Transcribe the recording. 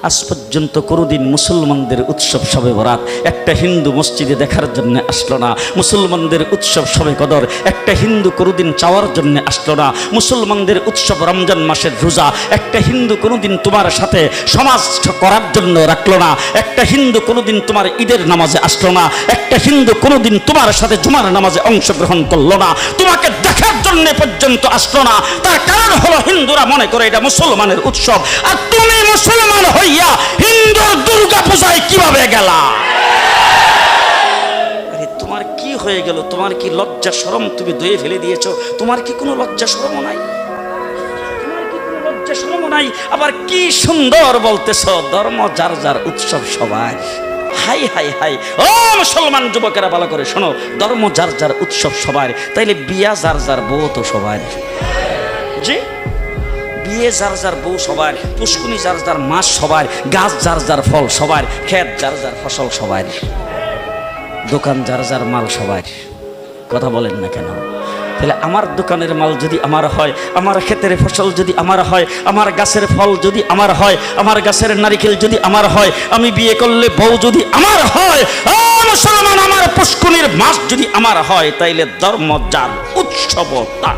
আজ পর্যন্ত কোনোদিন মুসলমানদের উৎসব শবে বরাত একটা হিন্দু মসজিদে দেখার জন্য আসলো না। মুসলমানদের উৎসব শবে কদর একটা হিন্দু কোনোদিন চাওয়ার জন্য আসলো না। মুসলমানদের উৎসব রমজান মাসের রোজা একটা হিন্দু কোনোদিন তোমার সাথে সমাজ করার জন্য রাখলো না। একটা হিন্দু কোনোদিন তোমার ঈদের নামাজে আসলো না। একটা হিন্দু কোনোদিন তোমার সাথে জুমার নামাজে অংশগ্রহণ করলো না। তোমাকে দেখার জন্য পর্যন্ত আসলো না। তার কারণ হলো হিন্দুরা মনে করে এটা মুসলমানের উৎসব, আর তুমি মুসলমান হইয়া হিন্দুর দুর্গা পূজায় কিভাবে গেলা? আরে তোমার কি হয়ে গেল? তোমার কি লজ্জা শরম তুমি ধুয়ে ফেলে দিয়েছো? তোমার কি কোনো লজ্জা শরমও নাই? তোমার কি কোনো লজ্জা শরমও নাই? আবার কি সুন্দর বলতেছ, ধর্ম যার যার উৎসব সবার। হাই হাই হাই, ও মুসলমান যুবকেরা ভালো করে শোনো, ধর্ম যার যার উৎসব সবার, তাইলে বিয়া যার যার বউ তো সবার। জি, বিয়ে যার যার বউ সবার, পুষ্কুনি যার যার মাছ সবার, গাছ যার যার ফল সবার, ক্ষেত যার যার ফসল সবার, দোকান যার যার মাল সবার। কথা বলেন না কেন? তাহলে আমার দোকানের মাল যদি আমার হয়, আমার ক্ষেতের ফসল যদি আমার হয়, আমার গাছের ফল যদি আমার হয়, আমার গাছের নারিকেল যদি আমার হয়, আমি বিয়ে করলে বউ যদি আমার হয়, মুসলমান আমার পুষ্কুনির মাছ যদি আমার হয়, তাইলে ধর্ম যার উৎসব তার।